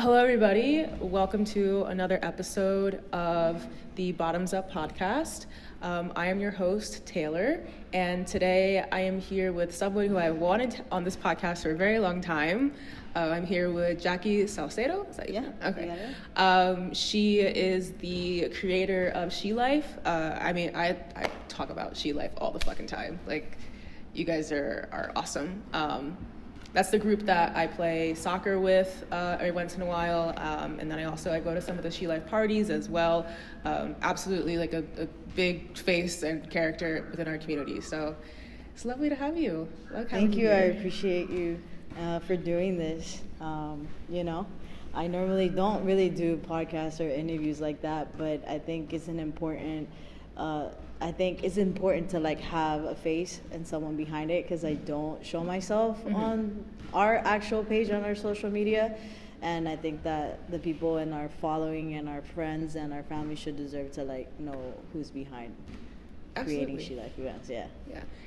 Hello, everybody. Welcome to another episode of the Bottoms Up podcast. I am your host, Taylor, and today I am here with someone who I wanted on this podcast for a very long time. I'm here with Jackie Salcedo. Is that you? Yeah. Okay. She is the creator of Shelife. I talk about Shelife all the fucking time. Like, you guys are awesome. That's the group that I play soccer with every once in a while, and then I go to some of the Shelife parties as well. Absolutely like a big face and character within our community. So it's lovely to have you. Thank you. I appreciate you for doing this. I normally don't really do podcasts or interviews like that, but I think it's important to like have a face and someone behind it, because I don't show myself on our actual page on our social media, and I think that the people in our following and our friends and our family should deserve to like know who's behind creating Shelife events. Yeah.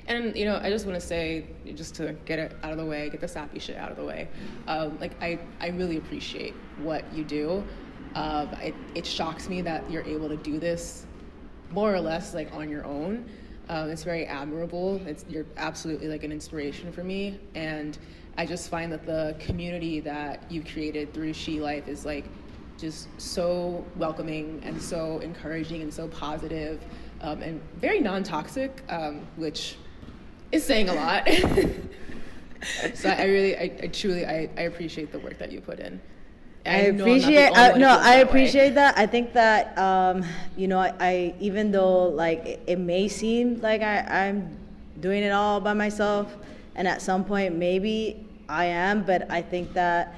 And I just want to say, just to get it out of the way, get the sappy shit out of the way, I really appreciate what you do. It shocks me that you're able to do this more or less like on your own. It's very admirable. You're absolutely like an inspiration for me, and I just find that the community that you created through Shelife is like just so welcoming and so encouraging and so positive, and very non-toxic, which is saying a lot. So I truly appreciate the work that you put in. I appreciate that. I think that I even though like it may seem like I'm doing it all by myself, and at some point maybe I am, but I think that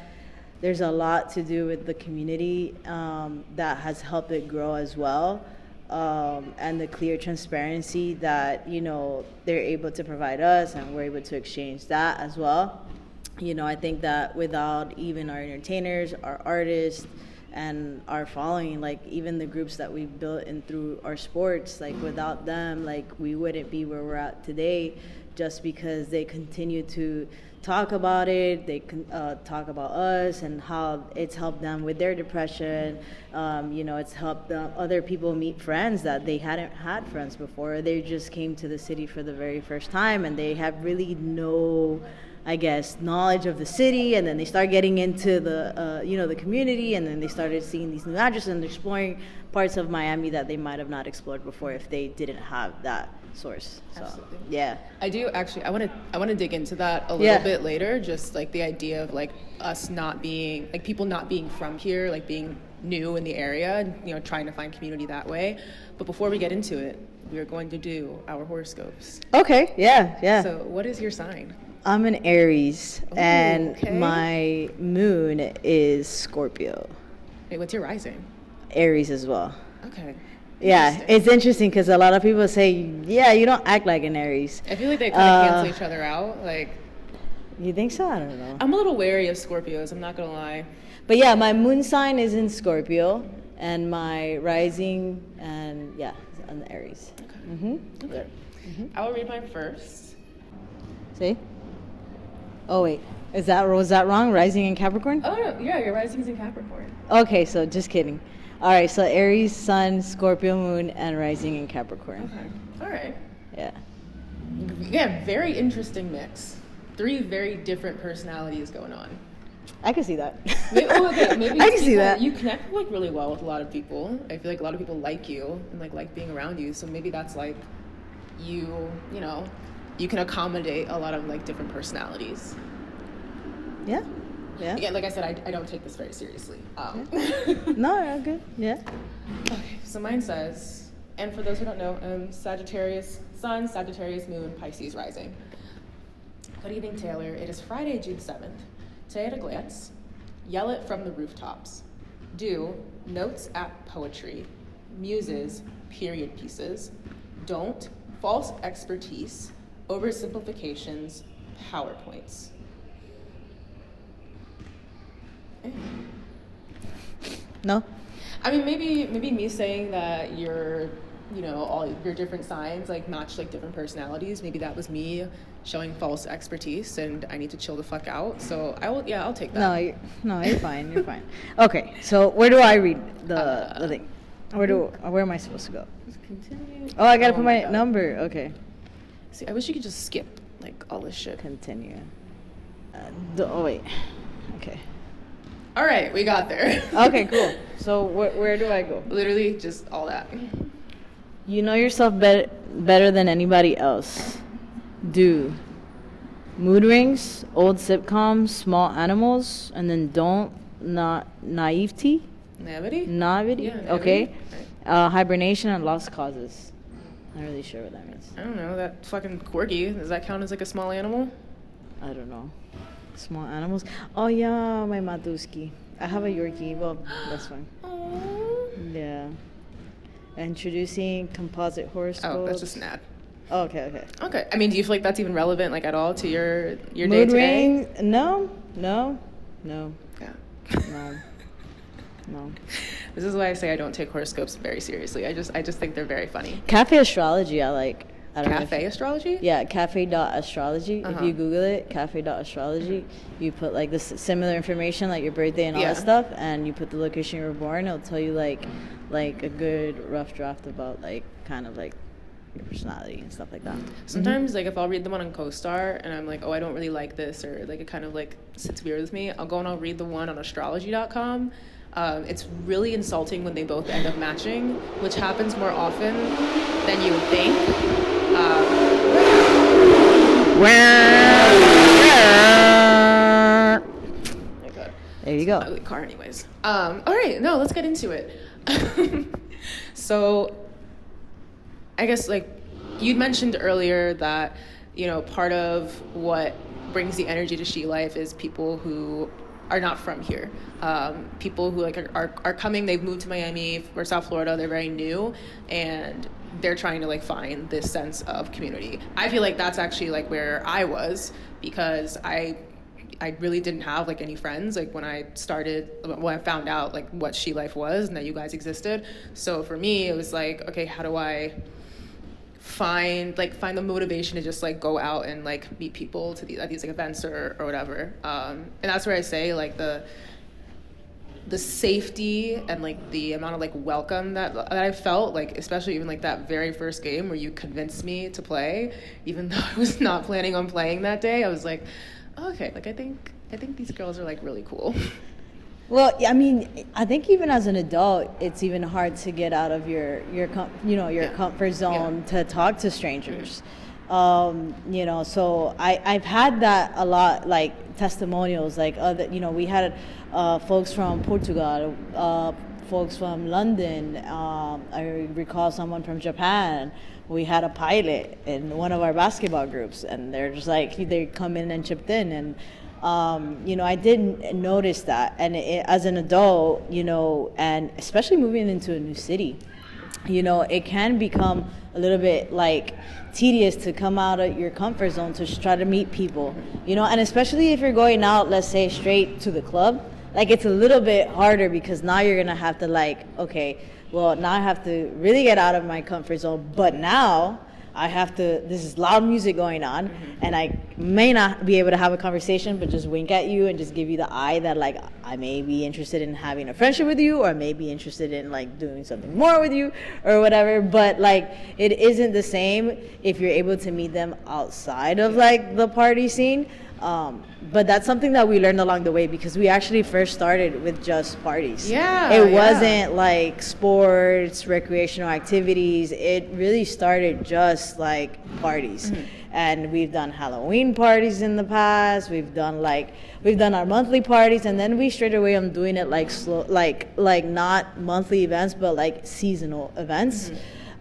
there's a lot to do with the community that has helped it grow as well, and the clear transparency that they're able to provide us, and we're able to exchange that as well. I think that without even our entertainers, our artists, and our following, like even the groups that we've built in through our sports, like without them, like we wouldn't be where we're at today, just because they continue to talk about it. They can talk about us and how it's helped them with their depression. It's helped other people meet friends that they hadn't had friends before. They just came to the city for the very first time, and they have really no knowledge of the city, and then they start getting into the community, and then they started seeing these new addresses and exploring parts of Miami that they might have not explored before if they didn't have that source. So, absolutely. Yeah. I do actually, I want to dig into that a little bit later, just like the idea of like us not being, like people not being from here, like being new in the area, and, trying to find community that way. But before we get into it, we are going to do our horoscopes. Okay, yeah. So what is your sign? I'm an Aries, and okay. My moon is Scorpio. Wait, what's your rising? Aries as well. Okay. Yeah, it's interesting because a lot of people say, yeah, you don't act like an Aries. I feel like they kind of cancel each other out. Like, you think so? I don't know. I'm a little wary of Scorpios, I'm not going to lie. But yeah, my moon sign is in Scorpio, and my rising, and yeah, on the Aries. Okay. Okay. I will read mine first. See? Oh wait, was that wrong? Rising in Capricorn? Oh no, yeah, your rising is in Capricorn. Okay, so just kidding. All right, so Aries, Sun, Scorpio, Moon, and rising in Capricorn. Okay, all right. Yeah. Yeah, very interesting mix. 3 very different personalities going on. I can see that. Maybe I can see that. You connect like really well with a lot of people. I feel like a lot of people like you and like being around you. So maybe that's like you can accommodate a lot of like different personalities. Yeah. Again, like I said, I don't take this very seriously. No, you're good. Yeah. Okay, so mine says, and for those who don't know, Sagittarius Sun, Sagittarius Moon, Pisces rising. Good evening, Taylor. It is Friday, June 7th. Today at a glance, yell it from the rooftops. Do notes at poetry, muses, period pieces. Don't false expertise, oversimplifications, PowerPoints. No? I mean, maybe me saying that you're you know, all your different signs like match like different personalities. Maybe that was me showing false expertise, and I need to chill the fuck out. So I'll take that. You're fine. You're fine. Okay, so where do I read the thing? Where am I supposed to go? Continue. Oh, I gotta put my number. Okay. See, I wish you could just skip like all this shit. Continue. Wait. Okay. All right, we got there. Okay, cool. So where do I go? Literally just all that. You know yourself better than anybody else. Do mood rings, old sitcoms, small animals, and then naivety. Naivety? Yeah, okay. Right. Hibernation and lost causes. Not really sure what that means. I don't know. That fucking corgi, does that count as like a small animal? I don't know. Small animals. Oh yeah, my Matuski. I have a Yorkie. Well, that's fine. Aww. Yeah. Introducing composite horoscopes. Oh, that's just an ad. Oh, okay. Okay. I mean, do you feel like that's even relevant, like at all, to your day mood today? Ring? No. Yeah. No. This is why I say I don't take horoscopes very seriously. I just think they're very funny. Cafe astrology, I like. I don't Cafe astrology? Yeah, cafe.astrology. Uh-huh. If you Google it, cafe.astrology, you put like this similar information, like your birthday and all that stuff, and you put the location you were born. It'll tell you like a good rough draft about like kind of like your personality and stuff like that. Sometimes like if I'll read the one on CoStar and I'm like, oh, I don't really like this, or like it kind of like sits weird with me, I'll go and I'll read the one on astrology.com. It's really insulting when they both end up matching, which happens more often than you would think. There you go. Ugly car, anyways. All right, no, let's get into it. So, I guess like you'd mentioned earlier that, you know, part of what brings the energy to Shelife is people who are not from here. People who like are coming, they've moved to Miami or South Florida, they're very new, and they're trying to like find this sense of community. I feel like that's actually like where I was, because I really didn't have like any friends like when I found out like what Shelife was and that you guys existed. So for me it was like, okay, how do I find the motivation to just like go out and like meet people at these like events or whatever, and that's where I say like the safety and like the amount of like welcome that I felt, like especially even like that very first game where you convinced me to play even though I was not planning on playing that day. I was like, okay, like I think these girls are like really cool. Well, I mean, I think even as an adult, it's even hard to get out of your comfort zone to talk to strangers. You know, so I've had that a lot, like testimonials, like we had folks from Portugal, folks from London. I recall someone from Japan. We had a pilot in one of our basketball groups, and they're just like, they come in and chipped in, and I didn't notice that. And as an adult, and especially moving into a new city, it can become a little bit like tedious to come out of your comfort zone to try to meet people, and especially if you're going out, let's say straight to the club, like it's a little bit harder because now you're going to have to like, okay, well, now I have to really get out of my comfort zone, but now I have to, this is loud music going on, and I may not be able to have a conversation, but just wink at you and just give you the eye that like I may be interested in having a friendship with you, or may be interested in like doing something more with you or whatever. But like it isn't the same if you're able to meet them outside of like the party scene. But that's something that we learned along the way, because we actually first started with just parties. It wasn't like sports, recreational activities. It really started just like parties. And we've done Halloween parties in the past. We've done our monthly parties, and then we straight away I'm doing it like slow, like not monthly events, but like seasonal events.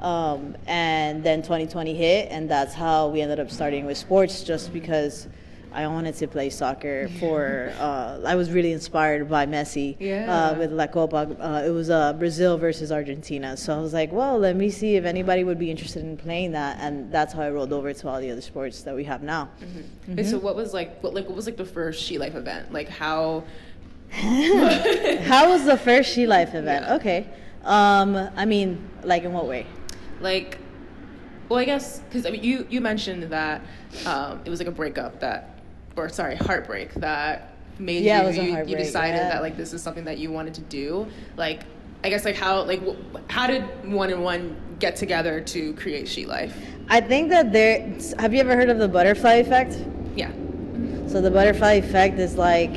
And then 2020 hit, and that's how we ended up starting with sports, just because I wanted to play soccer for, I was really inspired by Messi with La Copa. It was Brazil versus Argentina. So I was like, well, let me see if anybody would be interested in playing that. And that's how I rolled over to all the other sports that we have now. Okay, so what was the first Shelife event? Like how? How was the first Shelife event? Okay. I mean, like in what way? like, well, I guess, because I mean, you mentioned that it was like a breakup heartbreak that made you decided that like this is something that you wanted to do. Like, I guess like how did One and One get together to create Shelife? I think that have you ever heard of the butterfly effect? Yeah. So the butterfly effect is like,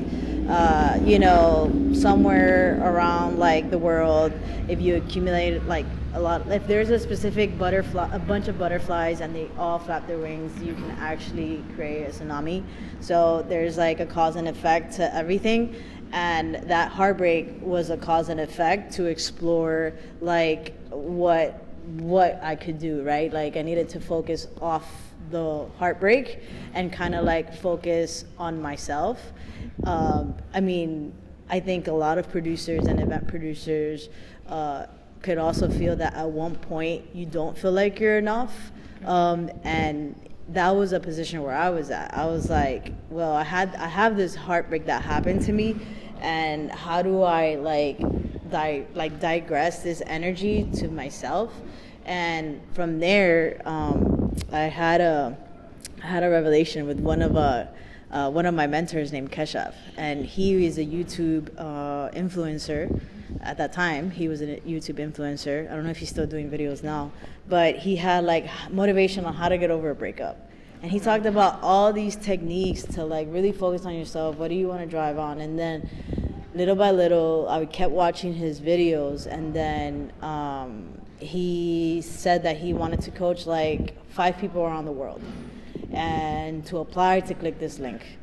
somewhere around like the world, if you accumulate like if there's a specific a bunch of butterflies and they all flap their wings, you can actually create a tsunami. So there's like a cause and effect to everything. And that heartbreak was a cause and effect to explore like what I could do, right? Like I needed to focus off the heartbreak and kind of like focus on myself. I think a lot of producers and event producers could also feel that at one point you don't feel like you're enough. And that was a position where I was at. I was like, well, I have this heartbreak that happened to me, and how do I digress this energy to myself? And from there, I had a revelation with one of my mentors named Keshav, and he is a YouTube influencer. At that time, he was a YouTube influencer. I don't know if he's still doing videos now, but he had like motivation on how to get over a breakup. And he talked about all these techniques to like really focus on yourself. What do you want to drive on? And then little by little, I kept watching his videos, and then he said that he wanted to coach like 5 people around the world, and to apply to click this link.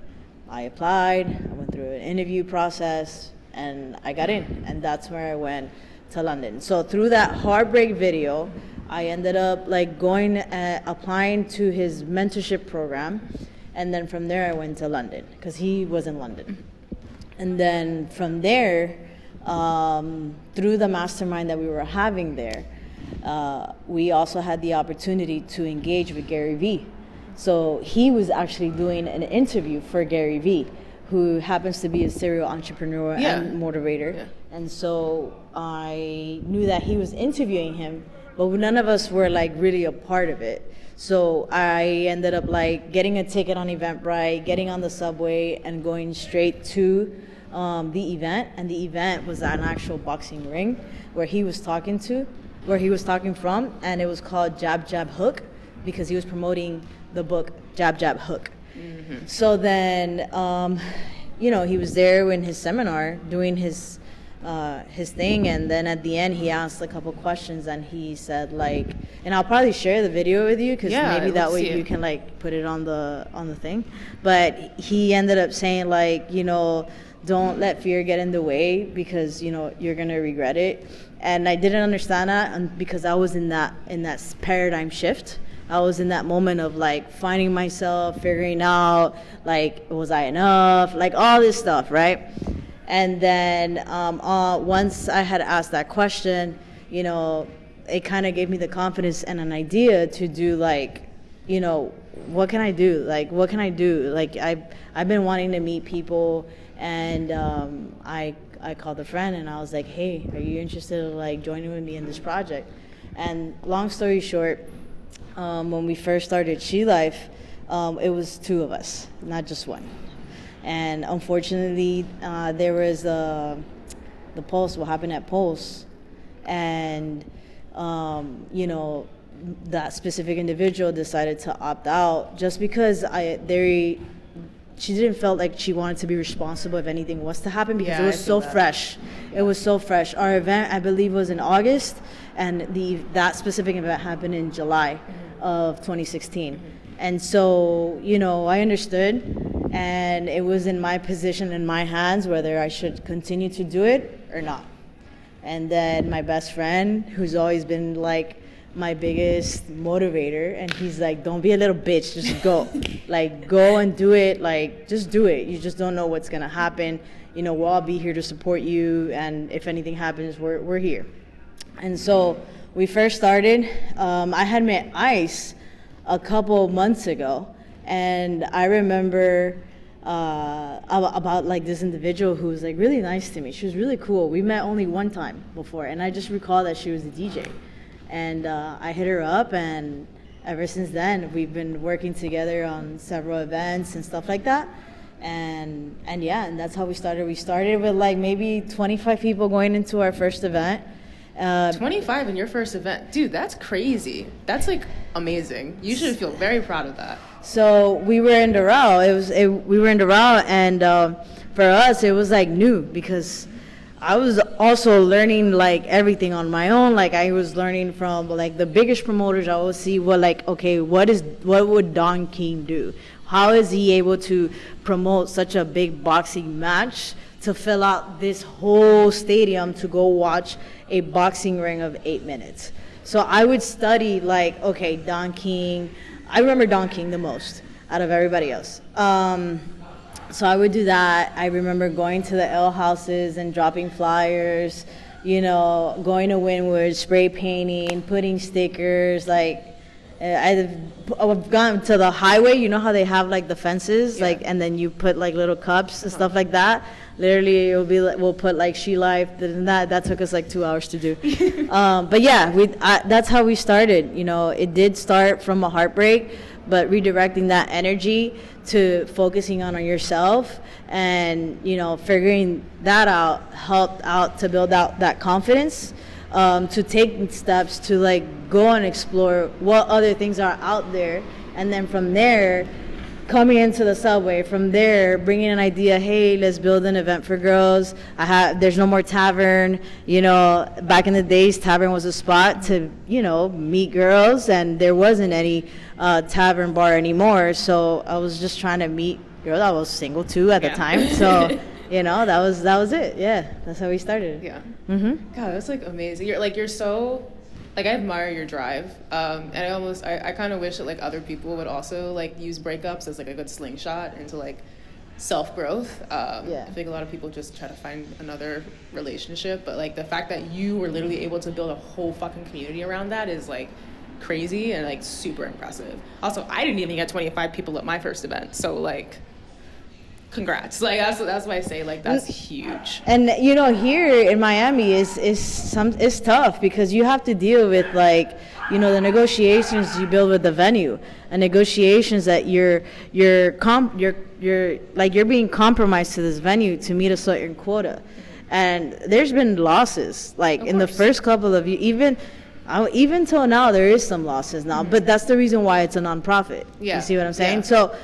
I applied, I went through an interview process, and I got in, and that's where I went to London. So through that heartbreak video, I ended up like applying to his mentorship program, and then from there I went to London because he was in London. And then from there, through the mastermind that we were having there, we also had the opportunity to engage with Gary Vee. So he was actually doing an interview for Gary Vee, who happens to be a serial entrepreneur and motivator. Yeah. And so I knew that he was interviewing him, but none of us were like really a part of it. So I ended up like getting a ticket on Eventbrite, getting on the subway, and going straight to the event. And the event was an actual boxing ring where he was talking from, and it was called Jab Jab Hook, because he was promoting the book Jab Jab Hook. Mm-hmm. So then, he was there in his seminar doing his thing, and then at the end he asked a couple questions, and he said like, and I'll probably share the video with you because maybe that way you can like put it on the thing. But he ended up saying like, don't let fear get in the way, because you're gonna regret it. And I didn't understand that because I was in that paradigm shift. I was in that moment of like finding myself, figuring out like, was I enough, like all this stuff, right? And then once I had asked that question, it kind of gave me the confidence and an idea to do like, what can I do? Like, what can I do? Like, I've been wanting to meet people, and I called a friend and I was like, hey, are you interested in like joining with me in this project? And long story short, when we first started Shelife, it was 2 of us, not just one. And unfortunately, there was the Pulse, what happened at Pulse, and that specific individual decided to opt out just because she didn't felt like she wanted to be responsible if anything was to happen, because it was so fresh. It was so fresh. Our event, I believe, was in August, and that specific event happened in July of 2016. And so, I understood, and it was in my position, in my hands, whether I should continue to do it or not. And then my best friend, who's always been like my biggest motivator, and he's like, don't be a little bitch, just go. Like, go and do it, like, just do it. You just don't know what's gonna happen. We'll all be here to support you, and if anything happens, we're here. And so we first started, I had met Ice a couple months ago, and I remember about like this individual who was like really nice to me. She was really cool. We met only one time before, and I just recall that she was a DJ. and I hit her up, and ever since then we've been working together on several events and stuff like that. And that's how we started. We started with like maybe 25 people going into our first event. 25 in your first event, dude, that's crazy. That's like amazing. You should feel very proud of that. So we were in Doral. We were in Doral, and for us it was like new, because I was also learning like everything on my own. Like I was learning from like the biggest promoters. I would see what would Don King do? How is he able to promote such a big boxing match to fill out this whole stadium to go watch a boxing ring of 8 minutes? So I would study like, okay, Don King. I remember Don King the most out of everybody else. So I would do that. I remember going to the ale houses and dropping flyers, going to Wynwood, spray painting, putting stickers. Like I've gone to the highway. You know how they have like the fences, Yeah. and then you put like little cups and stuff like that. Literally, it'll be like, we'll put like Shelife, and that took us like 2 hours to do. But yeah, that's how we started. It did start from a heartbreak, but redirecting that energy to focusing on yourself, and figuring that out helped out to build out that confidence, to take steps to like go and explore what other things are out there, and then from there coming into the subway, from there bringing an idea, hey, let's build an event for girls. There's no more tavern. Back in the days, tavern was a spot to meet girls, and there wasn't any tavern bar anymore. So I was just trying to meet girls. I was single too at the time, so that was it. Yeah, that's how we started. Yeah. God, that's like amazing. You're so, like, I admire your drive, and I kind of wish that like other people would also like use breakups as like a good slingshot into like self-growth. I think a lot of people just try to find another relationship, but like the fact that you were literally able to build a whole fucking community around that is like crazy and like super impressive. Also, I didn't even get 25 people at my first event, so like congrats. Like that's why I say like that's huge. And here in Miami is tough, because you have to deal with like the negotiations you build with the venue, and negotiations that you're being compromised to this venue to meet a certain quota. And there's been losses like in the first couple of years, even till now there is some losses now, but that's the reason why it's a nonprofit. You see what I'm saying? So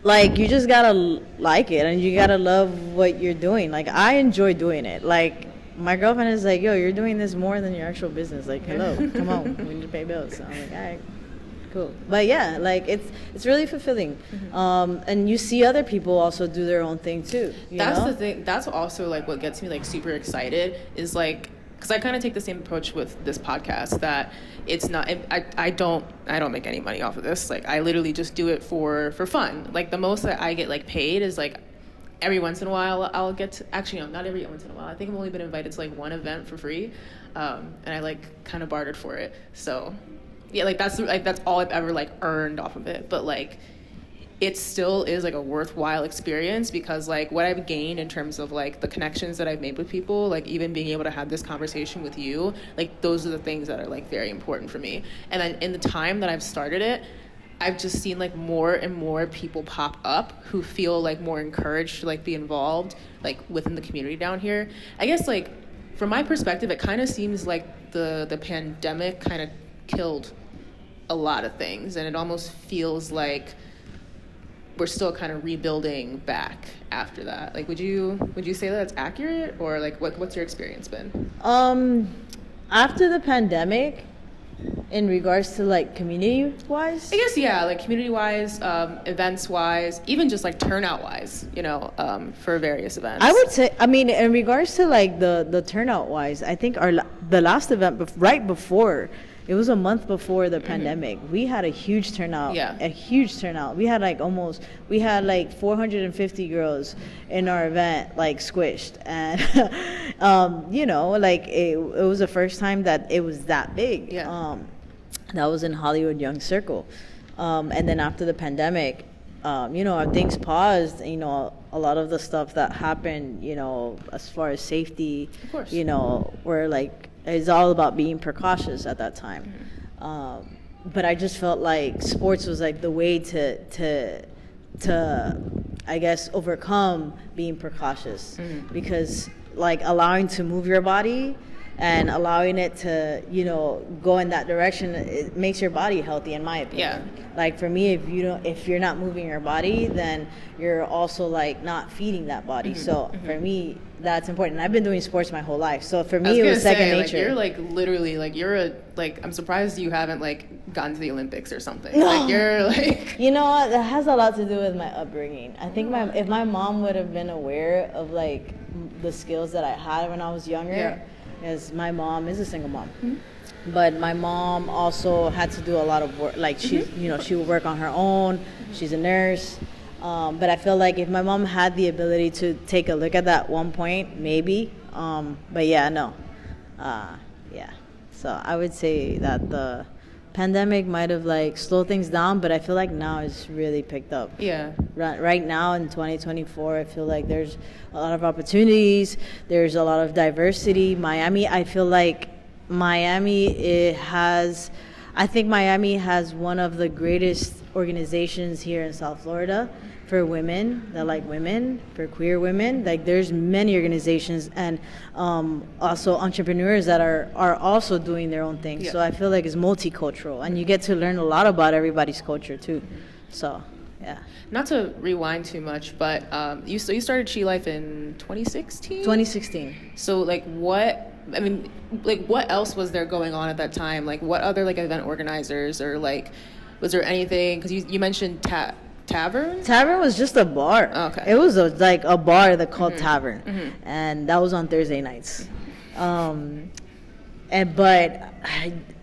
like you just gotta like it, and you gotta love what you're doing. Like I enjoy doing it. Like my girlfriend is like, yo, you're doing this more than your actual business. Like, hello, come on, we need to pay bills. So I'm like, all right, cool. But yeah, like it's really fulfilling. And you see other people also do their own thing too. That's the thing. That's also like what gets me like super excited is like, because I kind of take the same approach with this podcast, that it's not, I don't make any money off of this. Like I literally just do it for fun. Like the most that I get like paid is like every once in a while I'll get to, actually no, not every once in a while. I think I've only been invited to like one event for free, and I like kind of bartered for it. So yeah, like that's all I've ever like earned off of it. But like it still is like a worthwhile experience, because like what I've gained in terms of like the connections that I've made with people, like even being able to have this conversation with you, like those are the things that are like very important for me. And then in the time that I've started it, I've just seen like more and more people pop up who feel like more encouraged to like be involved like within the community down here. I guess like from my perspective, it kind of seems like the pandemic kind of killed a lot of things, and it almost feels like we're still kind of rebuilding back after that. Like, would you say that that's accurate, or like what's your experience been? After the pandemic, in regards to like community wise, I guess yeah, like community wise, events wise, even just like turnout wise, for various events. I would say, I mean, in regards to like the turnout wise, I think the last event right before. It was a month before the pandemic. We had a huge turnout. Yeah. A huge turnout. We had like 450 girls in our event, like squished. And, like it was the first time that it was that big. Yeah. That was in Hollywood Young Circle. And then after the pandemic, things paused. A lot of the stuff that happened, as far as safety, of course. were like it's all about being precautious at that time. But I just felt like sports was like the way to I guess overcome being precautious, because like allowing to move your body and allowing it to, you know, go in that direction, it makes your body healthy, in my opinion. Like for me, if you're not moving your body, then you're also like not feeding that body. So for me, that's important. And I've been doing sports my whole life, so for me it was second nature. Like, you're like literally like I'm surprised you haven't like gotten to the Olympics or something. Like you're like, you know what, that has a lot to do with my upbringing. I think if my mom would have been aware of like the skills that I had when I was younger, because my mom is a single mom. But my mom also had to do a lot of work. Like she would work on her own. She's a nurse. But I feel like if my mom had the ability to take a look at that one point, maybe. But yeah, no. So I would say that the pandemic might have like slowed things down, but I feel like now it's really picked up. Right now in 2024, I feel like there's a lot of opportunities. There's a lot of diversity. Miami, I feel like Miami has one of the greatest organizations here in South Florida for women that like women, for queer women. Like there's many organizations, and also entrepreneurs that are also doing their own thing. So I feel like it's multicultural, and you get to learn a lot about everybody's culture too. So yeah. Not to rewind too much, but you started Shelife in 2016? 2016. So like what else was there going on at that time? Like what other like event organizers, or like was there anything, because you mentioned Tavern? Tavern was just a bar. Oh, okay. It was like a bar that called Tavern, and that was on Thursday nights. But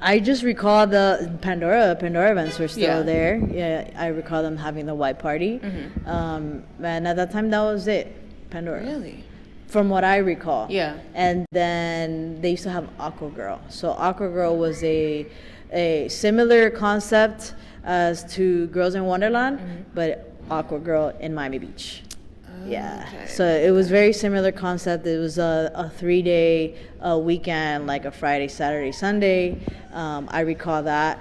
I just recall the Pandora events were still there. Yeah, I recall them having the white party. And at that time, that was it. Pandora. Really? From what I recall. Yeah. And then they used to have Aqua Girl. So Aqua Girl was a similar concept as to Girls in Wonderland, but Aqua Girl in Miami Beach. Okay. So it was very similar concept. It was a 3-day weekend, like a Friday, Saturday, Sunday. I recall that.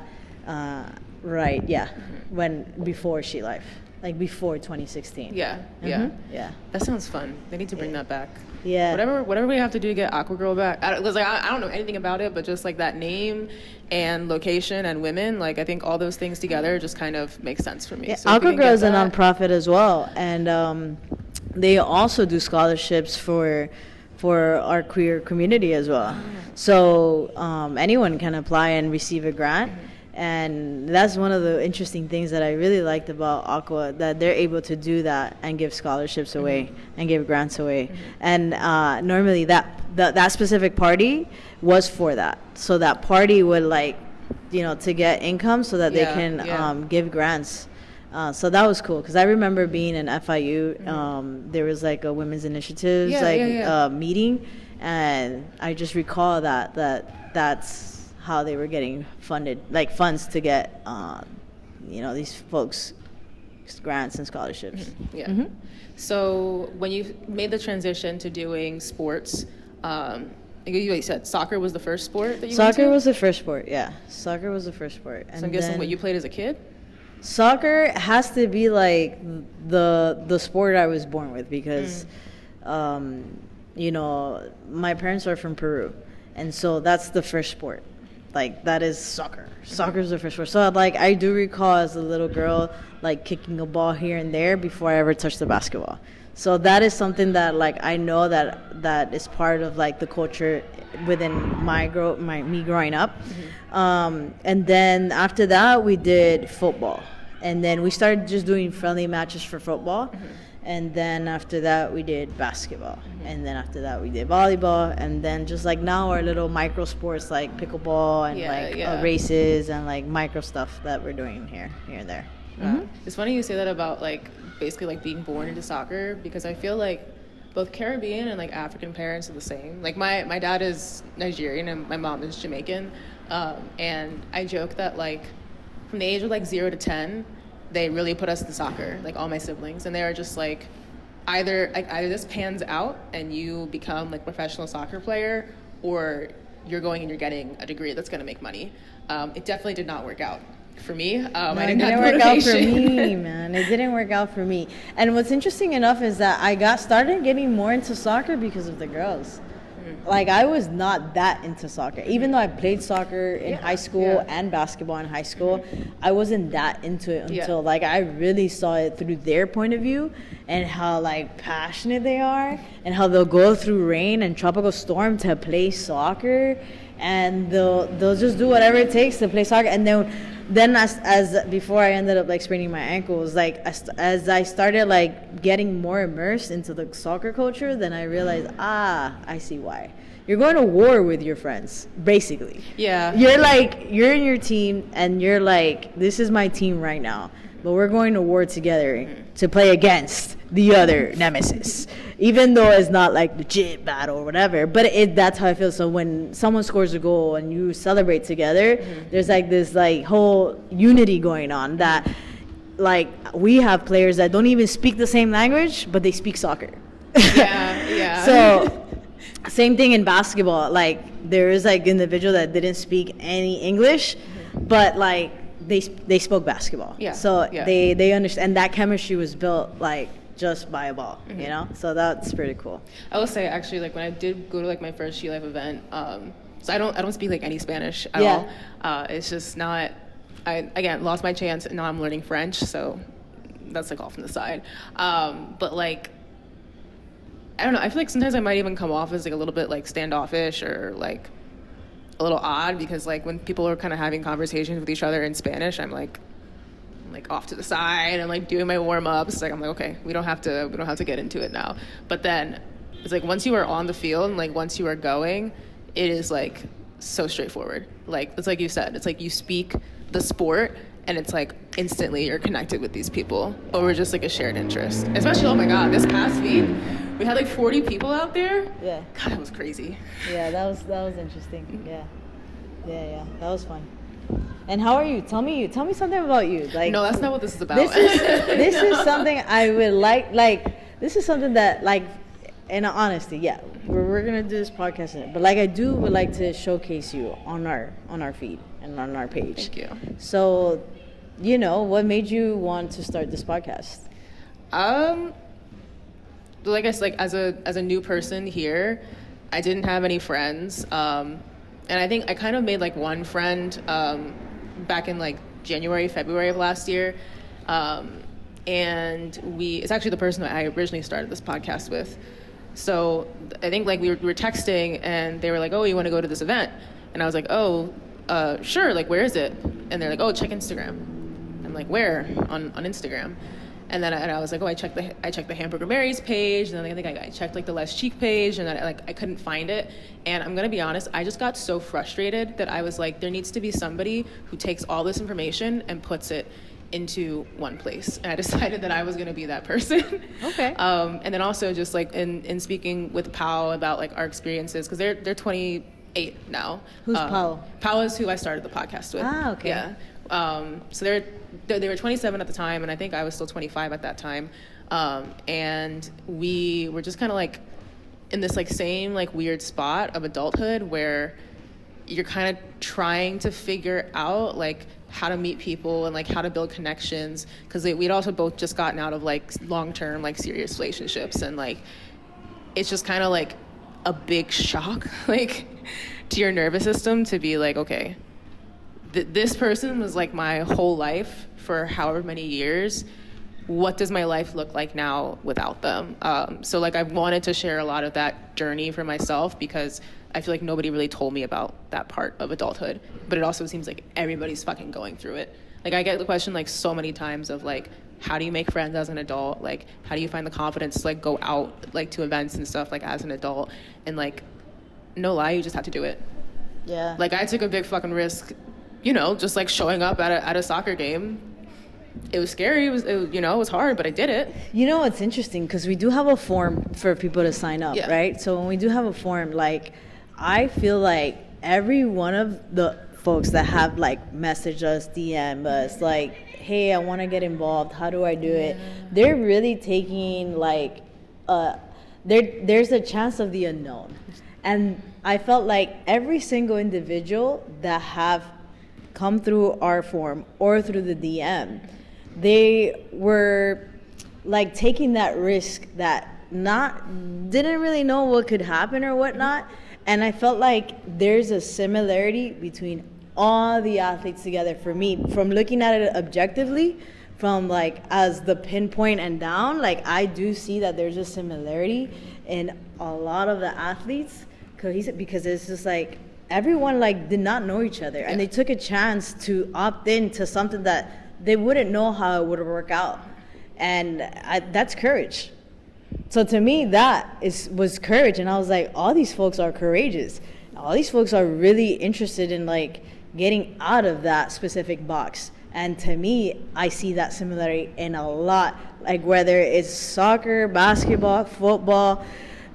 When before Shelife, like before 2016. Yeah. That sounds fun. They need to bring that back. Yeah. Whatever we have to do to get Aqua Girl back. Because I don't know anything about it, but just like that name and location and women, like I think all those things together just kind of makes sense for me. Yeah, so Aqua Girl is a nonprofit as well, and they also do scholarships for our queer community as well. So anyone can apply and receive a grant. And that's one of the interesting things that I really liked about Aqua, that they're able to do that and give scholarships away and give grants away. And normally that specific party was for that. So that party would to get income so that they can give grants. So that was cool, because I remember being in FIU, there was like a women's initiatives meeting, and I just recall that's how they were getting funded, like funds to get these folks grants and scholarships. So when you made the transition to doing sports, you said soccer was the first sport that you went to? Soccer was the first sport, yeah. Soccer was the first sport. So I'm guessing what you played as a kid? Soccer has to be like the sport I was born with, because my parents are from Peru, and so that's the first sport. Like that is soccer. Soccer is the first sport. So like I do recall as a little girl like kicking a ball here and there before I ever touched the basketball. So that is something that like I know that is part of like the culture within me growing up. And then after that we did football, and then we started just doing friendly matches for football. And then after that we did basketball, and then after that we did volleyball, and then just like now our little micro sports like pickleball and races and like micro stuff that we're doing here and there. It's funny you say that about like basically like being born into soccer, because I feel like both Caribbean and like African parents are the same. Like my dad is Nigerian and my mom is Jamaican, and I joke that like from the age of like 0 to 10 they really put us in soccer, like all my siblings, and they are just like either this pans out and you become like a professional soccer player, or you're going and you're getting a degree that's going to make money. It definitely did not work out for me. No, I it didn't didn't have work out for motivation. me, man. It didn't work out for me. And what's interesting enough is that I started getting more into soccer because of the girls. Like, I was not that into soccer. Even though I played soccer in high school and basketball in high school, I wasn't that into it until, like, I really saw it through their point of view and how, like, passionate they are and how they'll go through rain and tropical storm to play soccer. And they'll just do whatever it takes to play soccer. And then as before I ended up like spraining my ankles, like as I started like getting more immersed into the soccer culture, then I realized, I see why. You're going to war with your friends, basically. Yeah. You're in your team and you're like, this is my team right now, but we're going to war together to play against the other nemesis, even though it's not like legit battle or whatever, but that's how I feel. So when someone scores a goal and you celebrate together, there's like this like whole unity going on that like we have players that don't even speak the same language, but they speak soccer. Yeah. So same thing in basketball. Like there is like individual that didn't speak any English, but like they spoke basketball. Yeah. So they understand, and that chemistry was built like just by a ball, you know? So that's pretty cool. I will say actually, like when I did go to like my first Shelife event, so I don't speak like any Spanish at all. It's just not. I again lost my chance, and now I'm learning French, so that's like off on the side. But like, I don't know. I feel like sometimes I might even come off as like a little bit like standoffish or like a little odd, because like when people are kind of having conversations with each other in Spanish, I'm like off to the side and like doing my warm-ups. Like I'm like, okay, we don't have to get into it now. But then it's like once you are on the field and like once you are going, it is like so straightforward. Like it's like you said, it's like you speak the sport and it's like instantly you're connected with these people over just like a shared interest. Especially, oh my God, this past week we had like 40 people out there. Yeah. God, that was crazy. Yeah, that was interesting. Yeah. That was fun. And how are you? Tell me something about you. Like, no, that's not what this is about. This is something I would like. This is something that, like, in honesty, we're gonna do this podcast in it. But like, I would like to showcase you on our feed and on our page. Thank you. So, what made you want to start this podcast? Like I said, like as a new person here, I didn't have any friends. And I think I kind of made like one friend back in like January, February of last year. And it's actually the person that I originally started this podcast with. So I think like we were texting and they were like, oh, you want to go to this event? And I was like, oh, sure. Like, where is it? And they're like, oh, check Instagram. I'm like, where? On Instagram. And then I was like, oh, I checked the Hamburger Mary's page, and then I think I checked like the Les Cheek page, and then I couldn't find it. And I'm gonna be honest, I just got so frustrated that I was like, there needs to be somebody who takes all this information and puts it into one place. And I decided that I was gonna be that person. Okay. And then also just like in speaking with Pao about like our experiences, because they're 28 now. Who's Pao? Pao is who I started the podcast with. Ah, okay. Yeah. So they were 27 at the time, and I think I was still 25 at that time. And we were just kind of like in this like same like weird spot of adulthood where you're kind of trying to figure out like how to meet people and like how to build connections, because we'd also both just gotten out of like long-term like serious relationships, and like it's just kind of like a big shock like to your nervous system to be like, okay, this person was like my whole life for however many years. What does my life look like now without them? So like I wanted to share a lot of that journey for myself, because I feel like nobody really told me about that part of adulthood. But it also seems like everybody's fucking going through it. Like I get the question like so many times of like, how do you make friends as an adult? Like, how do you find the confidence to like go out like to events and stuff like as an adult? And like, no lie, you just have to do it. Yeah. Like I took a big fucking risk, just like showing up at a soccer game. It was scary. It was hard, but I did it. It's interesting because we do have a form for people to sign up, right? So when we do have a form, like I feel like every one of the folks that have like messaged us, DM us, like, hey, I want to get involved. How do I do it? They're really taking like, there's a chance of the unknown. And I felt like every single individual that have come through our forum or through the DM, they were like taking that risk that didn't really know what could happen or whatnot. And I felt like there's a similarity between all the athletes together for me, from looking at it objectively, from like as the pinpoint and down, like I do see that there's a similarity in a lot of the athletes cohesive, because it's just like everyone like did not know each other, and they took a chance to opt into something that they wouldn't know how it would work out. And that's courage. So to me, that was courage. And I was like, all these folks are courageous. All these folks are really interested in like getting out of that specific box. And to me, I see that similarity in a lot, like whether it's soccer, basketball, football,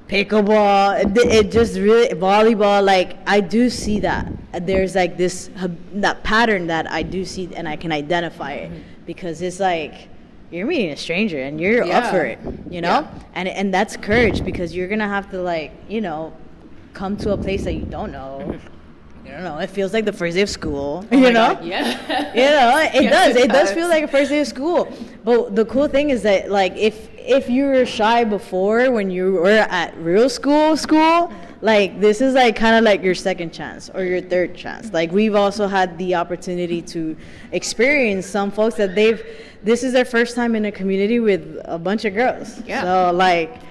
pickleball, it just really, volleyball, like I do see that. There's like that pattern that I do see, and I can identify it, because it's like, you're meeting a stranger and you're up for it, you know? And that's courage, because you're gonna have to like, you know, come to a place that you don't know. You don't know, it feels like the first day of school, you know? God, yeah. You know, it does feel like a first day of school. But the cool thing is that like if you were shy before when you were at real school, like this is like kind of like your second chance or your third chance. Like we've also had the opportunity to experience some folks that this is their first time in a community with a bunch of girls. Yeah. So like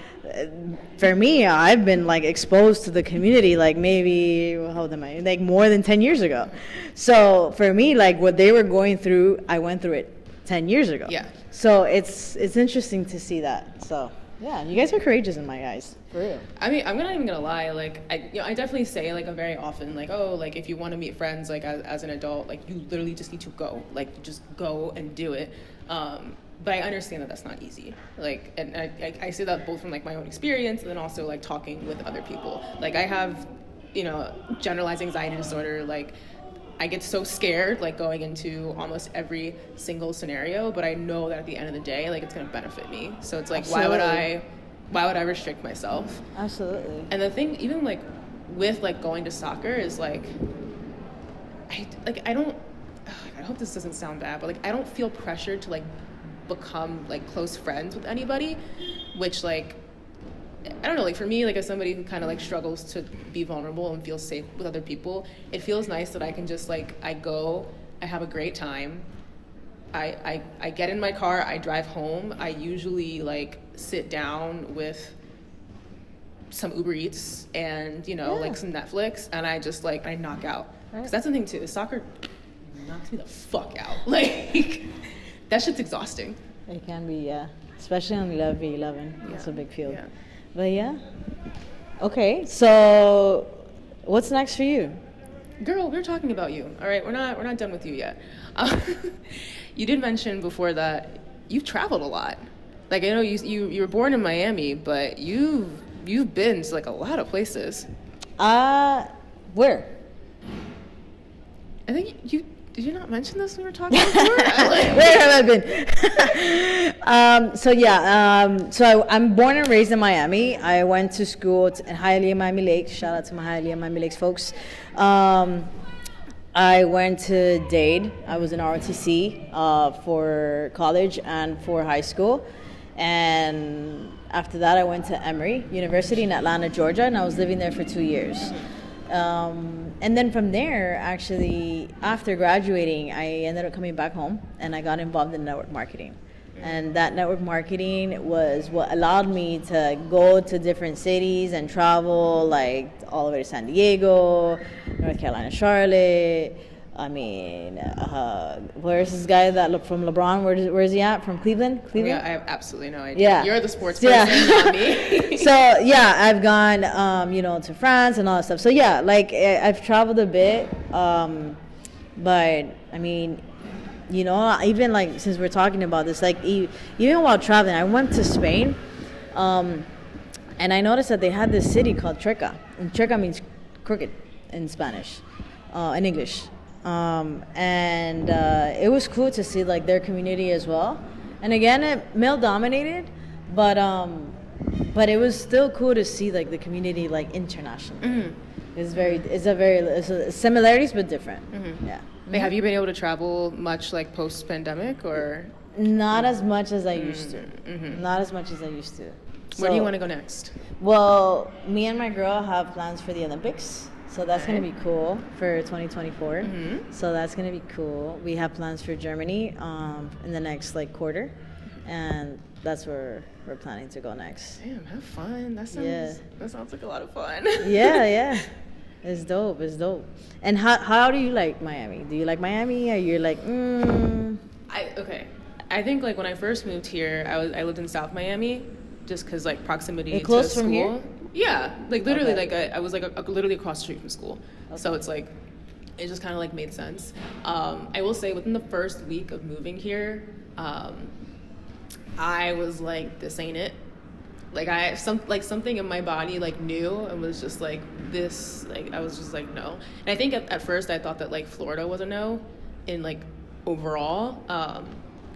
for me, I've been like exposed to the community like maybe, how old am I? Like more than 10 years ago. So for me, like what they were going through, I went through it 10 years ago. Yeah. So it's interesting to see that. So yeah, you guys are courageous in my eyes, for real. I mean, I'm not even gonna lie. Like, I definitely say like very often, like, oh, like if you want to meet friends, like as an adult, like you literally just need to go, like just go and do it. But I understand that that's not easy. Like, and I say that both from like my own experience and then also like talking with other people. Like I have, you know, generalized anxiety disorder. Like I get so scared like going into almost every single scenario, but I know that at the end of the day, like it's gonna benefit me. So it's like, why would I restrict myself? Absolutely. And the thing, even like with like going to soccer is like, I hope this doesn't sound bad, but like I don't feel pressured to like become like close friends with anybody, which like I don't know, like for me, like as somebody who kind of like struggles to be vulnerable and feel safe with other people, it feels nice that I can just like I go, I have a great time, I get in my car, I drive home, I usually like sit down with some Uber Eats and you know like some Netflix, and I just like I knock out, because that's the thing too, soccer knocks me the fuck out. Like that shit's exhausting. It can be, yeah. Especially on 11v11. It's a big field. Yeah. But yeah. Okay, so what's next for you? Girl, we're talking about you. All right, we're not done with you yet. You did mention before that you've traveled a lot. Like I know you were born in Miami, but you've been to like a lot of places. Where? I think did you not mention this when we were talking before? Where have I been? So I'm born and raised in Miami. I went to school in Hialeah, Miami Lakes. Shout out to my Hialeah, Miami Lakes folks. I went to Dade. I was in ROTC for college and for high school. And after that, I went to Emory University in Atlanta, Georgia, and I was living there for 2 years. And then from there, actually, after graduating, I ended up coming back home, and I got involved in network marketing. And that network marketing was what allowed me to go to different cities and travel, like all the way to San Diego, North Carolina, Charlotte. I mean, where's this guy from LeBron? Where is he at? From Cleveland? Yeah, I have absolutely no idea. Yeah. You're the sports person, not me. So yeah, I've gone, to France and all that stuff. So yeah, like I've traveled a bit, but I mean, even like since we're talking about this, like even while traveling, I went to Spain, and I noticed that they had this city called Treca, and Treca means crooked in Spanish, in English. And it was cool to see like their community as well. And again, male dominated, but but it was still cool to see like the community like internationally. Mm-hmm. It's similarities but different. Mm-hmm. Yeah. Like, have you been able to travel much like post pandemic or? Not as much as I used to. Mm-hmm. Not as much as I used to. Where do you want to go next? Well, me and my girl have plans for the Olympics. So that's going to be cool for 2024. Mm-hmm. So that's going to be cool. We have plans for Germany in the next like quarter. And that's where we're planning to go next. Damn, have fun. That sounds like a lot of fun. Yeah. It's dope. And how do you like Miami? Do you like Miami? Or you're like, I think like when I first moved here, I lived in South Miami, just because like proximity to close school. From here? Yeah, like literally, Okay. like I was like literally across the street from school, Okay. so it's like it just kind of like made sense. I will say within the first week of moving here, I was like, this ain't it. Like something in my body like knew and was just like this. Like I was just like no. And I think at first I thought that like Florida was a no, in like overall.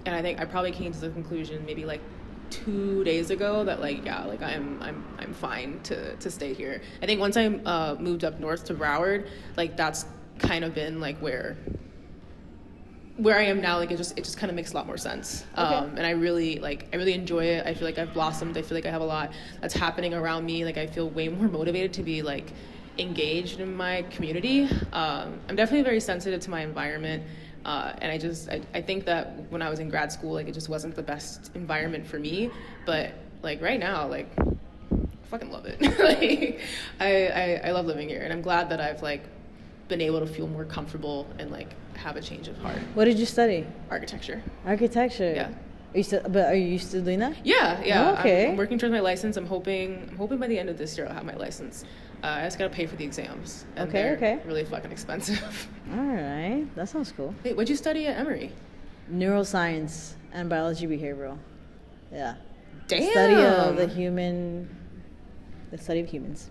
And I think I probably came to the conclusion maybe like 2 days ago that like yeah, like I'm fine to stay here. I think once I moved up north to Broward, like that's kind of been like where I am now. Like it just kind of makes a lot more sense. Okay. And I really enjoy it. I feel like I've blossomed. I feel like I have a lot that's happening around me. Like I feel way more motivated to be like engaged in my community. I'm definitely very sensitive to my environment. And I think that when I was in grad school, like it just wasn't the best environment for me. But like right now, like I fucking love it. Like I love living here, and I'm glad that I've like been able to feel more comfortable and like have a change of heart. What did you study? Architecture. Architecture. Yeah. Are you still doing that? Yeah. Oh, okay. I'm working towards my license. I'm hoping by the end of this year I'll have my license. I just gotta pay for the exams. And they're really fucking expensive. All right, that sounds cool. Wait, what'd you study at Emory? Neuroscience and biology behavioral. Yeah. Damn. The study of humans.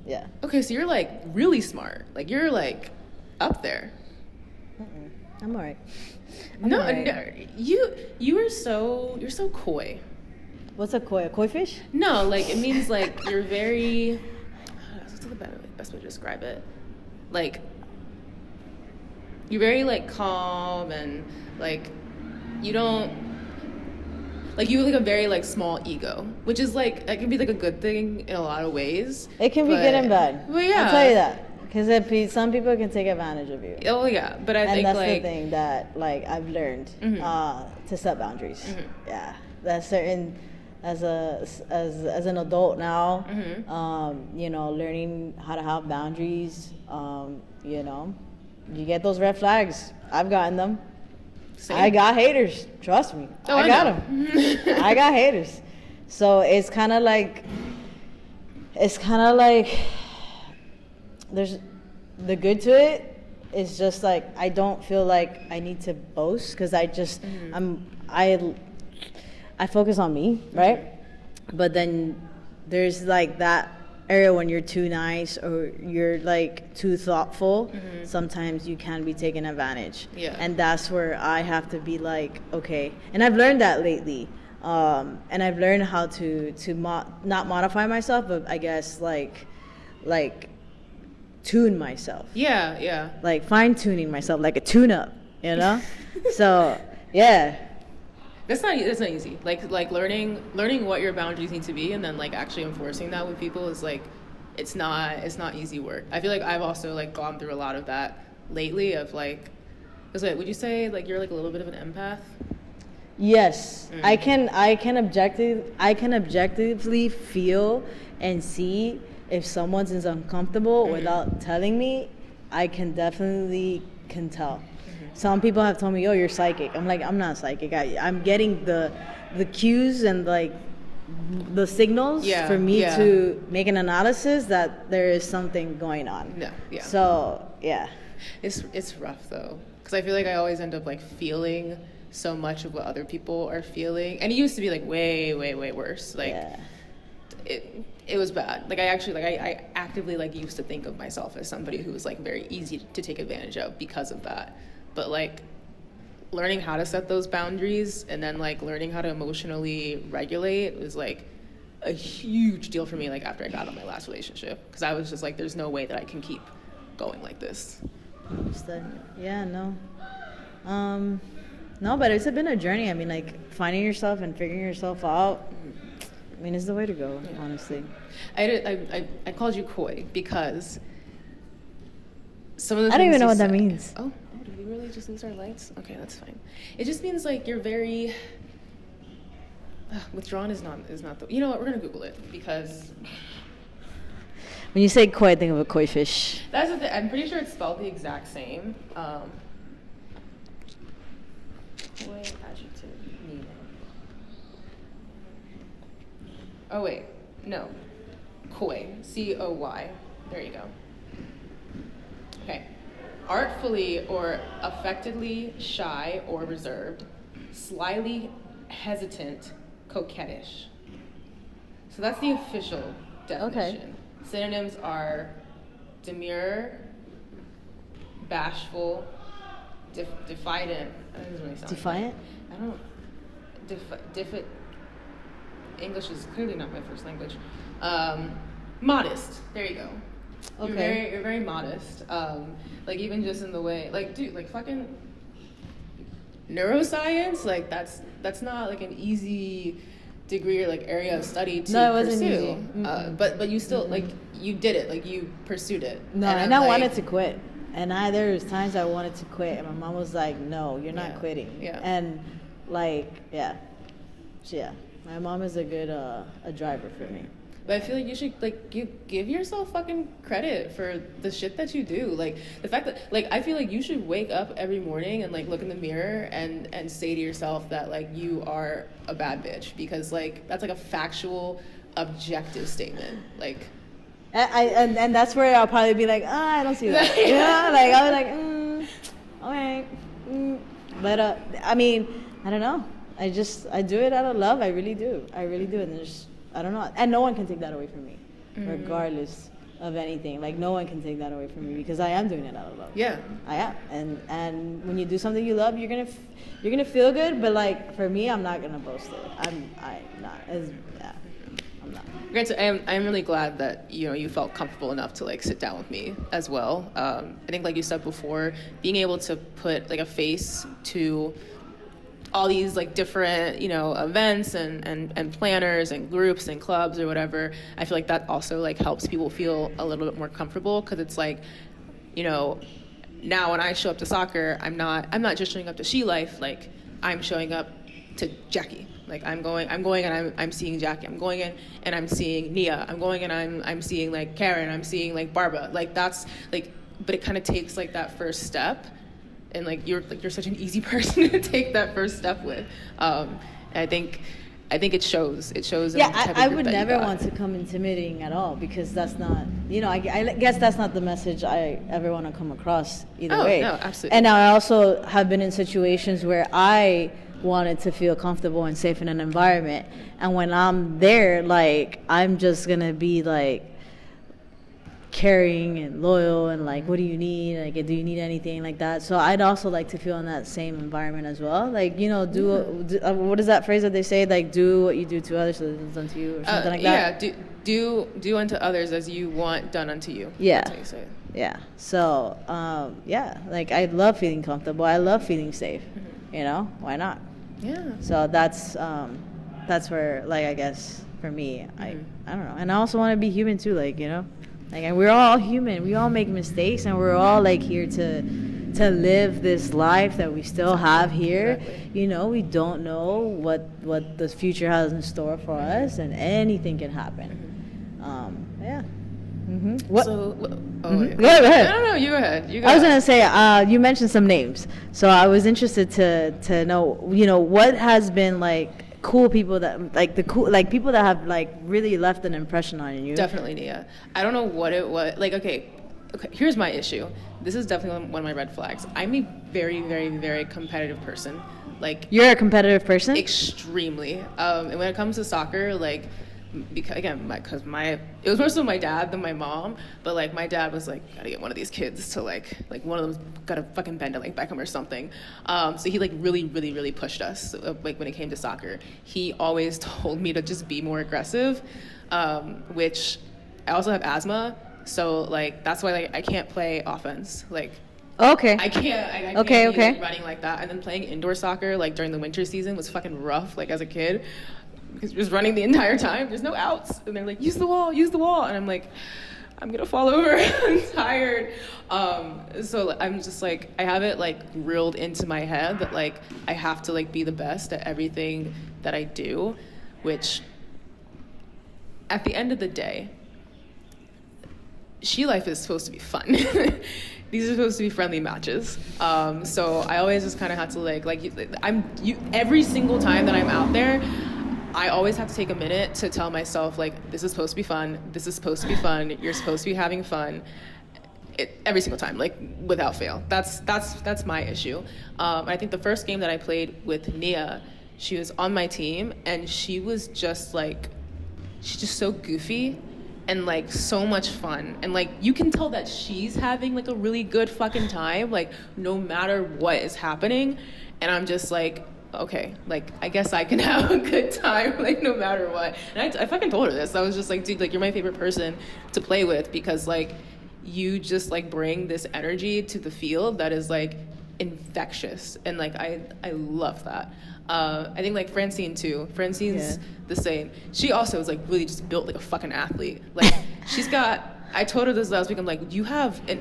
Yeah. Okay, so you're like really smart. Like you're like up there. I'm alright. No, you're so coy. What's a koi? A koi fish? No, like it means like you're very. What's the best way to describe it? Like you're very like calm and like you don't. Like you have like a very like small ego, which is like that can be like a good thing in a lot of ways. It can be good and bad. But yeah, I'll tell you that because some people can take advantage of you. Oh yeah, but I think that's like the thing that like I've learned to set boundaries. Mm-hmm. Yeah, that's certain. As an adult now, you know, learning how to have boundaries. You know, you get those red flags. I've gotten them. Same. I got haters. Trust me. Oh, I got them. I got haters. So it's kind of like there's the good to it. It's just like I don't feel like I need to boast because I just I focus on me, right? But then there's like that area when you're too nice or you're like too thoughtful. Sometimes you can be taken advantage. Yeah. And that's where I have to be like, okay. And I've learned that lately. And I've learned how to not modify myself, but I guess like tune myself. Yeah. Like fine tuning myself, like a tune up, you know? So yeah. That's not easy. Like learning what your boundaries need to be and then like actually enforcing that with people is like it's not easy work. I feel like I've also like gone through a lot of that lately of like would you say like you're like a little bit of an empath? Yes. I can objectively feel and see if someone is uncomfortable without telling me. I can definitely tell. Some people have told me, "Oh, you're psychic." I'm like, I'm not psychic. I'm getting the cues and like the signals for me to make an analysis that there is something going on. Yeah. So yeah, it's rough though, because I feel like I always end up like feeling so much of what other people are feeling, and it used to be like way worse. Like it was bad. Like I actively like used to think of myself as somebody who was like very easy to take advantage of because of that. But like learning how to set those boundaries and then like learning how to emotionally regulate was like a huge deal for me, like, after I got out of my last relationship, because I was just like, there's no way that I can keep going like this. Understood. Yeah, no. No, but it's been a journey. I mean, like, finding yourself and figuring yourself out, I mean, is the way to go, honestly. I called you coy because some of the things I don't even know you what that said- means. Oh, did we really just lose our lights? Okay, that's fine. It just means, like, you're very... withdrawn is not the... You know what? We're going to Google it because... When you say koi, I think of a koi fish. That's the thing. I'm pretty sure it's spelled the exact same. Koi adjective meaning. Oh, wait. No. Coy. C-O-Y. There you go. Okay. Artfully or affectedly shy or reserved, slyly hesitant, coquettish. So that's the official definition. Okay. Synonyms are demure, bashful, defiant. That doesn't really sound Defiant? Right. I don't. English is clearly not my first language. Modest. There you go. Okay. You're very modest. Like, even just in the way, like, dude, like, fucking neuroscience, like, that's not like an easy degree or like area of study to No, it wasn't pursue. easy. But you still like you did it, like you pursued it. No, and I wanted to quit. And there was times I wanted to quit, and my mom was like, "No, you're not quitting." Yeah. And like, yeah, my mom is a good a driver for me. But I feel like you should you give yourself fucking credit for the shit that you do. Like, the fact that, like, I feel like you should wake up every morning and like look in the mirror and say to yourself that like you are a bad bitch, because like that's like a factual, objective statement. Like, and that's where I'll probably be like, I don't see that. You know, like I'll be like, all right. But I mean, I don't know. I do it out of love. I really do. And there's, I don't know. And no one can take that away from me, regardless of anything. Like, no one can take that away from me, because I am doing it out of love. Yeah. I am. And when you do something you love, you're gonna feel good. But like, for me, I'm not gonna boast it. I'm not. I'm not. Granted, I'm really glad that you felt comfortable enough to like sit down with me as well. I think, like you said before, being able to put like a face to all these like different events and planners and groups and clubs or whatever, I feel like that also like helps people feel a little bit more comfortable, because it's like, now when I show up to soccer, I'm not just showing up to Shelife, like I'm showing up to Jackie. Like I'm going and I'm seeing Jackie. I'm going in and I'm seeing Nia. I'm going and I'm seeing like Karen. I'm seeing like Barbara. Like that's like, but it kind of takes like that first step. And like you're such an easy person to take that first step with. And I think it shows. It shows. Yeah, I would never want to come intimidating at all, because that's not. I guess that's not the message I ever want to come across either way. No, absolutely. And I also have been in situations where I wanted to feel comfortable and safe in an environment, and when I'm there, like I'm just gonna be like caring and loyal and like, what do you need? Like, do you need anything like that? So I'd also like to feel in that same environment as well. Like, do what is that phrase that they say? Like, do what you do to others so that it's done to you, or something like that. Yeah, do unto others as you want done unto you. Yeah. That's how you say it. Yeah. So, like I love feeling comfortable. I love feeling safe. Mm-hmm. Why not? Yeah. So that's where, like, I guess for me, I don't know. And I also want to be human too, like, Like, and we're all human. We all make mistakes, and we're all like here to live this life that we still have here. Exactly. We don't know what the future has in store for us, and anything can happen. Yeah. What? So, Yeah. Go ahead. No, you go ahead. I was gonna say, you mentioned some names, so I was interested to know, what has been like cool people that like people that have like really left an impression on you. Definitely Nia. I don't know what it was. Like, okay, here's my issue. This is definitely one of my red flags. I'm a very, very, very competitive person. Like, you're a competitive person? Extremely. And when it comes to soccer, like because again, it was more so my dad than my mom, but like my dad was like, gotta get one of these kids to like one of them's gotta fucking bend it like Beckham or something. So he like really pushed us like when it came to soccer. He always told me to just be more aggressive, which I also have asthma, so like that's why like I can't play offense. Like okay, I can't okay. Like, running like that. And then playing indoor soccer like during the winter season was fucking rough. Like as a kid. Because you're just running the entire time. There's no outs. And they're like, use the wall. And I'm like, I'm going to fall over. I'm tired. So I'm just like, I have it like drilled into my head that like I have to like be the best at everything that I do, which at the end of the day, Shelife is supposed to be fun. These are supposed to be friendly matches. So I always just kind of have to every single time that I'm out there, I always have to take a minute to tell myself, like, this is supposed to be fun. This is supposed to be fun. You're supposed to be having fun. Every single time, like, without fail. That's my issue. I think the first game that I played with Nia, she was on my team, and she was just, like, she's just so goofy and, like, so much fun. And, like, you can tell that she's having, like, a really good fucking time, like, no matter what is happening. And I'm just, like, okay, like, I guess I can have a good time, like, no matter what. And I fucking told her this. I was just like, dude, like, you're my favorite person to play with because, like, you just, like, bring this energy to the field that is, like, infectious. And, like, I love that. I think, like, Francine's the same. She also is, like, really just built like a fucking athlete. Like, I told her this last week, I'm like,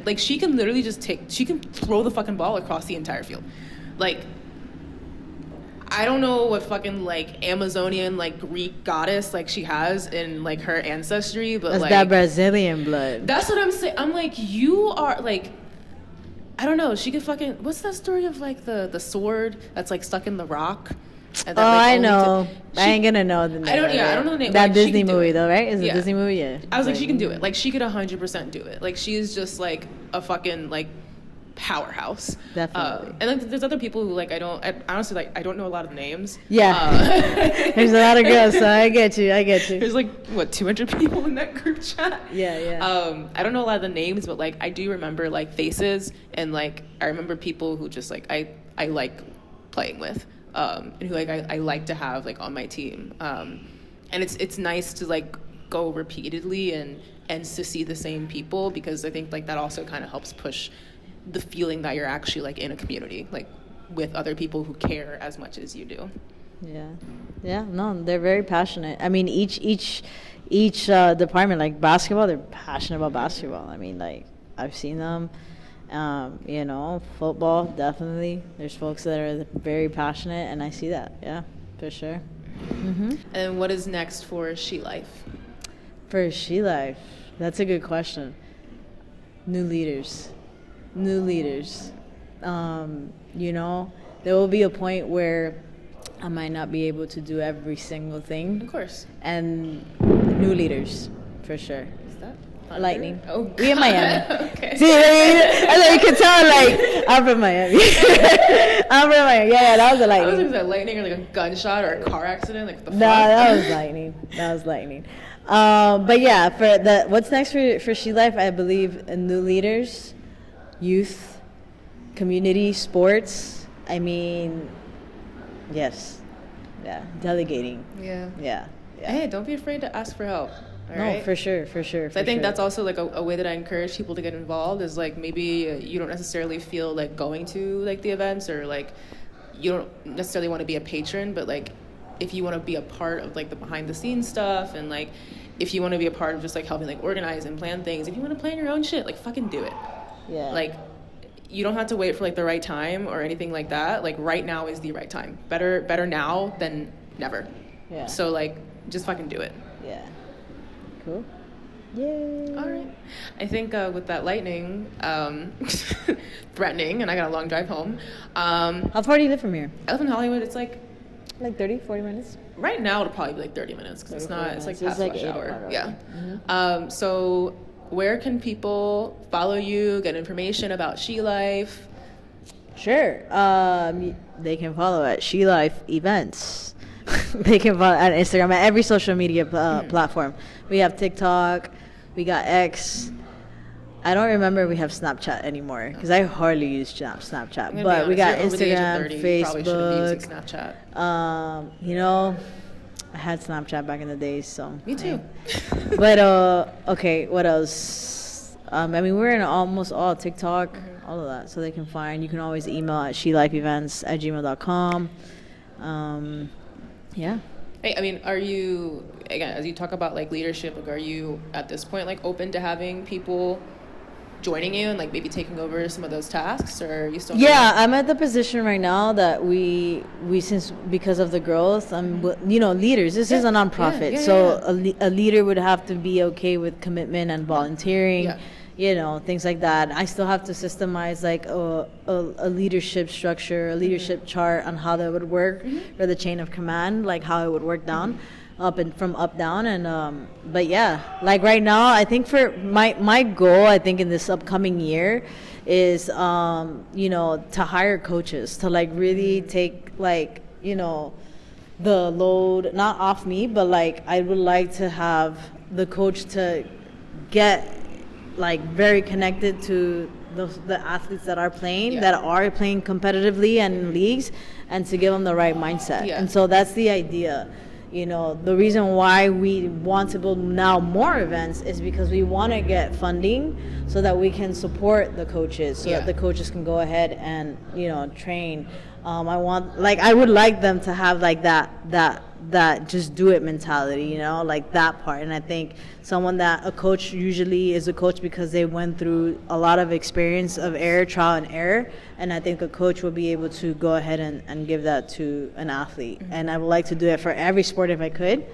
like, she can literally she can throw the fucking ball across the entire field. Like, I don't know what fucking, like, Amazonian, like, Greek goddess, like, she has in, like, her ancestry, but, that's like... that Brazilian blood. That's what I'm saying. I'm like, you are, like... I don't know. She could fucking... What's that story of, like, the sword that's, like, stuck in the rock? And that, like, I know. I ain't gonna know the name. I don't know the name. That like, Disney movie, though, right? Is it a Disney movie? Yeah. I was like, she can do it. Like, she could 100% do it. Like, she is just, like, a fucking, like... powerhouse. Definitely. And then there's other people who like I honestly like I don't know a lot of names. Yeah. There's a lot of girls, so I get you. There's like what 200 people in that group chat. Yeah. I don't know a lot of the names, but like I do remember like faces and like I remember people who just like I like playing with and who like I like to have like on my team. And it's nice to like go repeatedly and to see the same people because I think like that also kind of helps push the feeling that you're actually like in a community, like with other people who care as much as you do. Yeah, no, they're very passionate. I mean, each department, like basketball, they're passionate about basketball. I mean, like I've seen them. You know, football, definitely. There's folks that are very passionate, and I see that. Yeah, for sure. Mm-hmm. And what is next for Shelife? For Shelife, that's a good question. New leaders. You know, there will be a point where I might not be able to do every single thing. Of course. And new leaders, for sure. Is that thunder? Lightning. Oh, God. We in Miami. Okay. See, I you can tell, like, I'm from Miami. Yeah, that was a lightning. I was like, was that lightning or like a gunshot or a car accident? Like, what the fuck? No, that was lightning. But yeah, what's next for Shelife, I believe, new leaders, youth, community, sports. I mean, yes. Yeah, delegating. Yeah. Hey, don't be afraid to ask for help. All right? For sure. So I think that's also like a way that I encourage people to get involved is like maybe you don't necessarily feel like going to like the events or like you don't necessarily want to be a patron, but like if you want to be a part of like the behind the scenes stuff and like if you want to be a part of just like helping like organize and plan things, if you want to plan your own shit, like fucking do it. Yeah. Like you don't have to wait for like the right time or anything like that. Like right now is the right time. Better now than never. Yeah. So like just fucking do it. Yeah. Cool. Yay. All right. I think with that lightning threatening, and I got a long drive home. How far do you live from here? I live in Hollywood. It's like 30, 40 minutes? Right now it'll probably be like 30 minutes because it's like past rush hour. Yeah. Mm-hmm. So where can people follow you, get information about Shelife? Sure. They can follow at Shelife Events they can follow at Instagram, at every social media platform. We have TikTok, we got X. I don't remember we have Snapchat anymore because I hardly use Snapchat. But we got Instagram, 30, Facebook. You probably shouldn't be using Snapchat. You know, I had Snapchat back in the days, so. Me too. But okay, what else? I mean, we're in almost all TikTok, all of that, so they can find. You can always email at shelifeevents@gmail.com. Yeah. Hey, I mean, are you, again, as you talk about like leadership, like, are you at this point like open to having people joining you and like maybe taking over some of those tasks, or are you still? Yeah, I'm at the position right now that we since because of the growth, leaders. This is a nonprofit, so a leader would have to be okay with commitment and volunteering. Yeah. You know, things like that. I still have to systemize like a leadership structure, a leadership chart on how that would work, or the chain of command, like how it would work down, up and from up down. And but yeah, like right now, I think for my goal, I think in this upcoming year, is to hire coaches to like really take like the load not off me, but like I would like to have the coach to get like very connected to the athletes that are playing competitively and in leagues, and to give them the right mindset. And so that's the idea. The reason why we want to build now more events is because we want to get funding so that we can support the coaches, so that the coaches can go ahead and train. I would like them to have like that just do it mentality, like that part. And I think a coach usually is a coach because they went through a lot of experience of trial and error. And I think a coach will be able to go ahead and give that to an athlete. And I would like to do it for every sport if I could.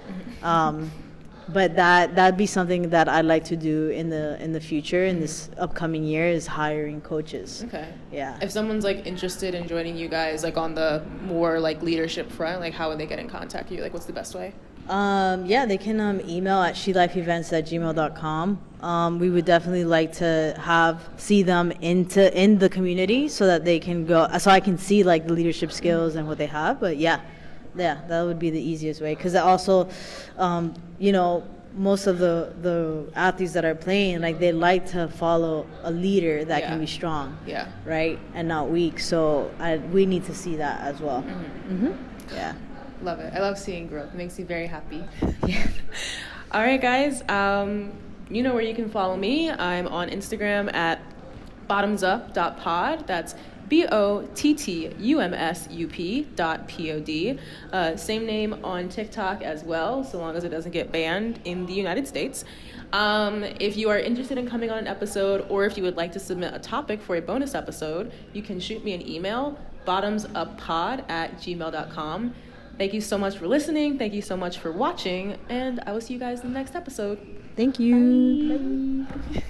But that'd be something that I'd like to do in the future, in this upcoming year, is hiring coaches. Okay. Yeah. If someone's like interested in joining you guys, like on the more like leadership front, like how would they get in contact with you? Like what's the best way? They can email at shelifeevents@gmail.com. We would definitely like to see them in the community so that they can so I can see like the leadership skills and what they have. But yeah, that would be the easiest way, because also, most of the athletes that are playing, like they like to follow a leader that can be strong, right, and not weak. So we need to see that as well. Yeah. Love it. I love seeing growth. It makes me very happy. Yeah. All right, guys. You know where you can follow me. I'm on Instagram at bottumsup.pod. That's bottumsup.pod. Same name on TikTok as well, so long as it doesn't get banned in the United States. If you are interested in coming on an episode, or if you would like to submit a topic for a bonus episode, you can shoot me an email, bottumsuppod@gmail.com. Thank you so much for listening. Thank you so much for watching, and I will see you guys in the next episode. Thank you. Bye.